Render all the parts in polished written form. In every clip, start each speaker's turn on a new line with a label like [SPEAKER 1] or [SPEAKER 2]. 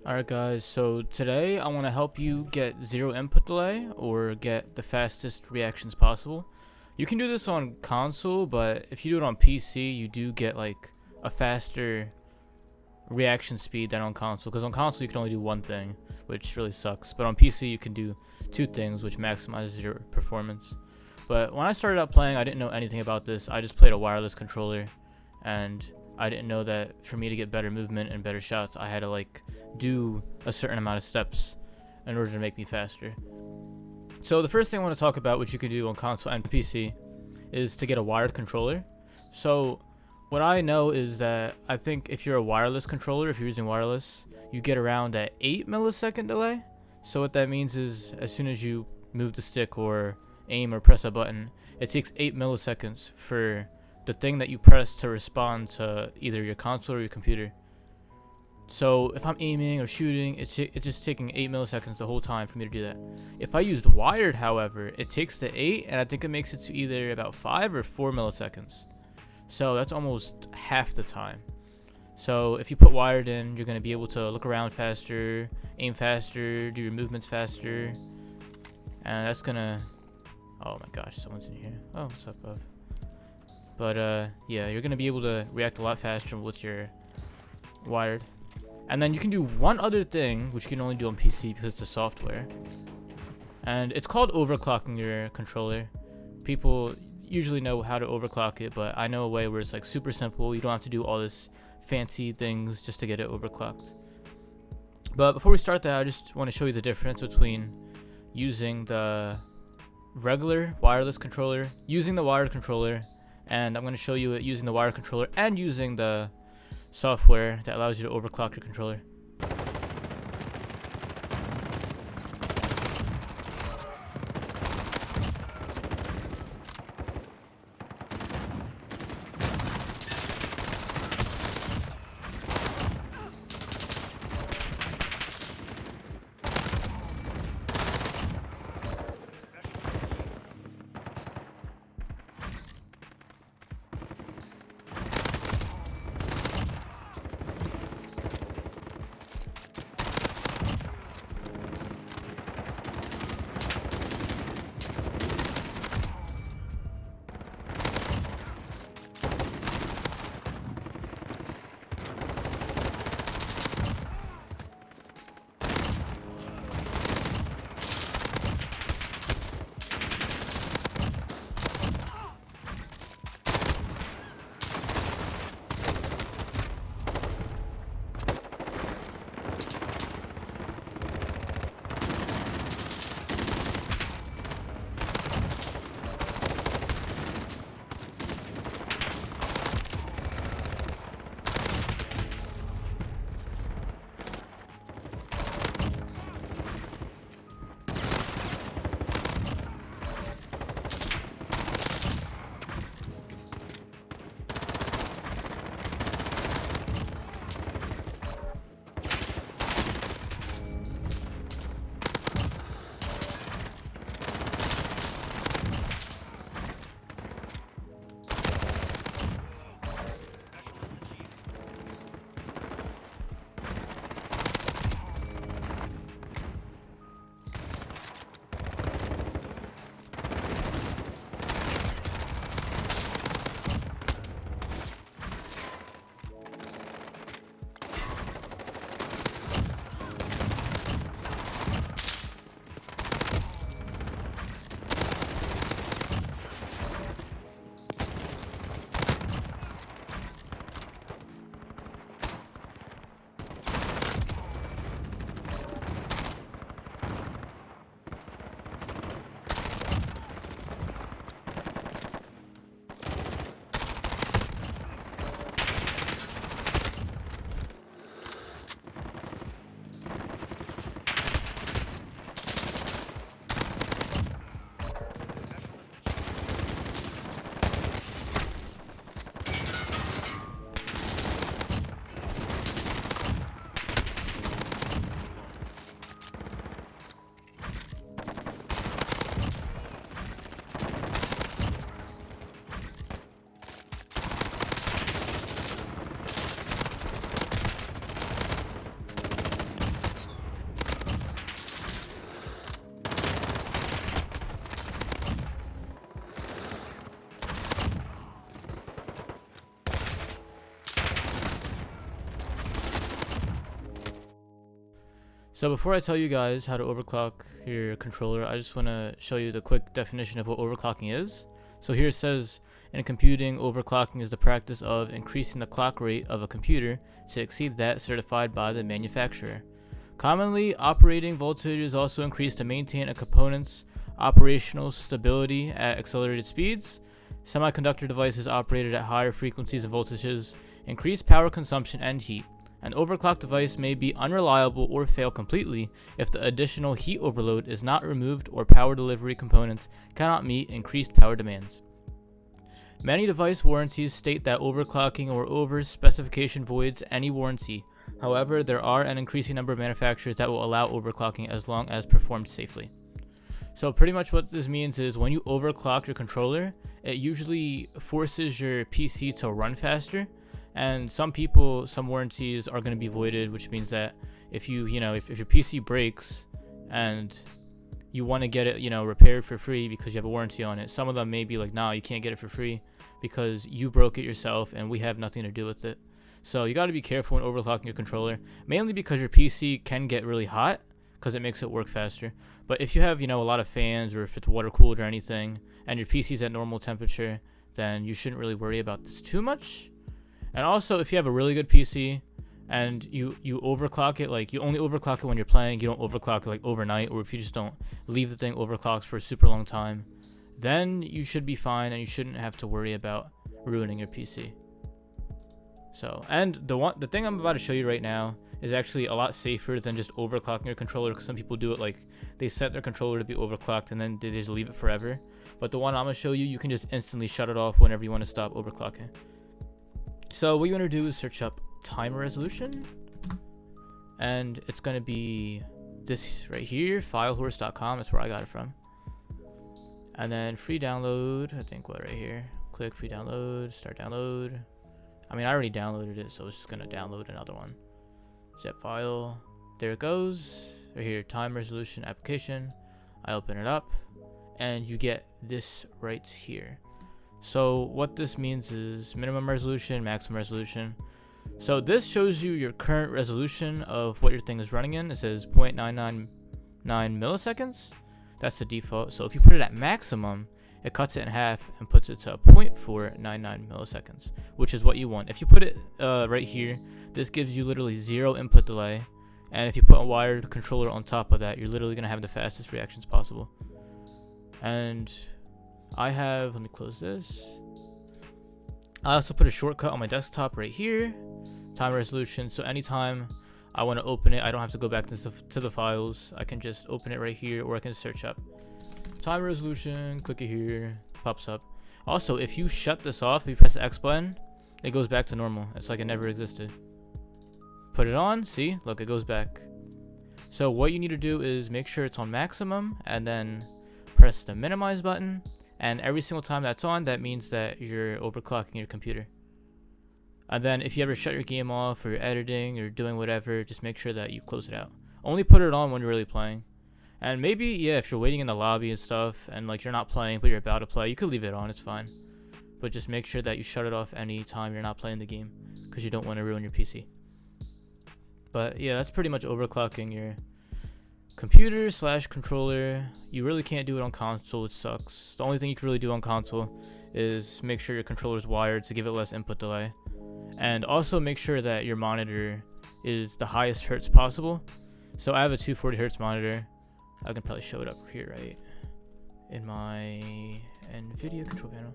[SPEAKER 1] Alright guys, so today I want to help you get zero input delay or get the fastest reactions possible. You can do this on console, but if you do it on PC, you do get like a faster reaction speed than on console, because on console you can only do one thing, which really sucks, but on PC you can do two things, which maximizes your performance. But when I started out playing, I didn't know anything about this. I just played a wireless controller, and I didn't know that for me to get better movement and better shots, I had to like do a certain amount of steps in order to make me faster. So the first thing I want to talk about, which you can do on console and PC, is to get a wired controller. So what I know is that I think if you're a wireless controller, if you're using wireless, you get around an 8 millisecond delay. So what that means is as soon as you move the stick or aim or press a button, it takes 8 milliseconds for the thing that you press to respond to either your console or your computer. So if I'm aiming or shooting, it's just taking 8 milliseconds the whole time for me to do that. If I used wired, however, it takes the 8, and I think it makes it to either about 5 or 4 milliseconds. So that's almost half the time. So if you put wired in, you're going to be able to look around faster, aim faster, do your movements faster. And that's going to... Oh my gosh, someone's in here. Oh, what's up, bub? But yeah, you're gonna be able to react a lot faster with your wired. And then you can do one other thing, which you can only do on PC because it's a software, and it's called overclocking your controller. People usually know how to overclock it, but I know a way where it's like super simple. You don't have to do all this fancy things just to get it overclocked. But before we start that, I just want to show you the difference between using the regular wireless controller, using the wired controller, and I'm going to show you it using the wired controller and using the software that allows you to overclock your controller. So before I tell you guys how to overclock your controller, I just want to show you the quick definition of what overclocking is. So here it says, in computing, overclocking is the practice of increasing the clock rate of a computer to exceed that certified by the manufacturer. Commonly, operating voltage is also increased to maintain a component's operational stability at accelerated speeds. Semiconductor devices operated at higher frequencies and voltages increase power consumption and heat. An overclocked device may be unreliable or fail completely if the additional heat overload is not removed or power delivery components cannot meet increased power demands. Many device warranties state that overclocking or over-specification voids any warranty. However, there are an increasing number of manufacturers that will allow overclocking as long as performed safely. So pretty much what this means is when you overclock your controller, it usually forces your PC to run faster. And some warranties are going to be voided, which means that if your PC breaks and you want to get it, repaired for free because you have a warranty on it, some of them may be like, nah, you can't get it for free because you broke it yourself and we have nothing to do with it. So you got to be careful when overclocking your controller, mainly because your PC can get really hot because it makes it work faster. But if you have, a lot of fans, or if it's water cooled or anything, and your PC's at normal temperature, then you shouldn't really worry about this too much. And also, if you have a really good PC and you overclock it, like you only overclock it when you're playing, you don't overclock it like overnight, or if you just don't leave the thing overclocked for a super long time, then you should be fine and you shouldn't have to worry about ruining your PC. So, and the thing I'm about to show you right now is actually a lot safer than just overclocking your controller, because some people do it like they set their controller to be overclocked and then they just leave it forever. But the one I'm going to show you, you can just instantly shut it off whenever you want to stop overclocking. So what you want to do is search up timer resolution, and it's going to be this right here, filehorse.com. That's where I got it from. And then free download, I think right here. Click free download, start download. I mean, I already downloaded it, so it's just going to download another one. Zip file. There it goes. Right here, time resolution application. I open it up, and you get this right here. So what this means is minimum resolution, maximum resolution. So this shows you your current resolution of what your thing is running in. It says 0.999 milliseconds. That's the default. So if you put it at maximum, it cuts it in half and puts it to 0.499 milliseconds, which is what you want. If you put it right here, this gives you literally 0 input delay. And if you put a wired controller on top of that, you're literally going to have the fastest reactions possible. And let me close this. I also put a shortcut on my desktop right here, time resolution. So anytime I want to open it, I don't have to go back to the files. I can just open it right here, or I can search up time resolution, click it here, pops up. Also, if you shut this off, if you press the X button, it goes back to normal. It's like it never existed. Put it on, see, look, it goes back. So what you need to do is make sure it's on maximum, and then press the minimize button. And every single time that's on, that means that you're overclocking your computer. And then if you ever shut your game off, or you're editing or doing whatever, just make sure that you close it out. Only put it on when you're really playing. And maybe, yeah, if you're waiting in the lobby and stuff, and like you're not playing but you're about to play, you could leave it on, it's fine. But just make sure that you shut it off any time you're not playing the game, because you don't want to ruin your PC. But yeah, that's pretty much overclocking your computer / controller. You really can't do it on console, it sucks. The only thing you can really do on console is make sure your controller is wired to give it less input delay, and also make sure that your monitor is the highest hertz possible. So I have a 240 hertz monitor. I can probably show it up here, right, in my NVIDIA control panel.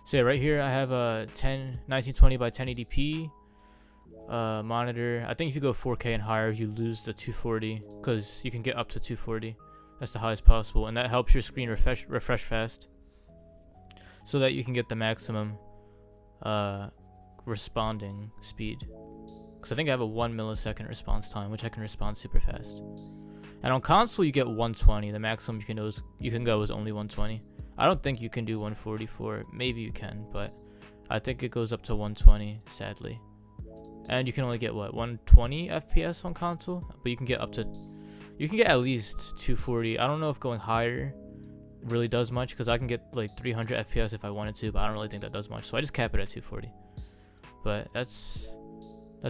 [SPEAKER 1] So yeah, right here I have a 1920 by 1080p monitor. I think if you go 4K and higher, you lose the 240, because you can get up to 240. That's the highest possible, and that helps your screen refresh fast, so that you can get the maximum responding speed. Because I think I have a 1 millisecond response time, which I can respond super fast. And on console, you get 120. The maximum you can go is only 120. I don't think you can do 144. Maybe you can, but I think it goes up to 120, sadly. And you can only get, what, 120 FPS on console? But you can get at least 240. I don't know if going higher really does much, because I can get like 300 FPS if I wanted to, but I don't really think that does much, so I just cap it at 240. But that's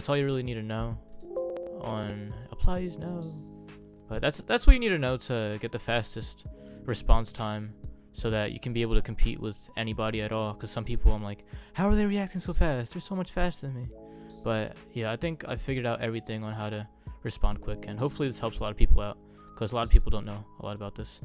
[SPEAKER 1] all you really need to know on applies. No, but that's what you need to know to get the fastest response time, so that you can be able to compete with anybody at all. Because some people, I'm like, how are they reacting so fast? They're so much faster than me. But yeah, I think I figured out everything on how to respond quick, and hopefully this helps a lot of people out, because a lot of people don't know a lot about this.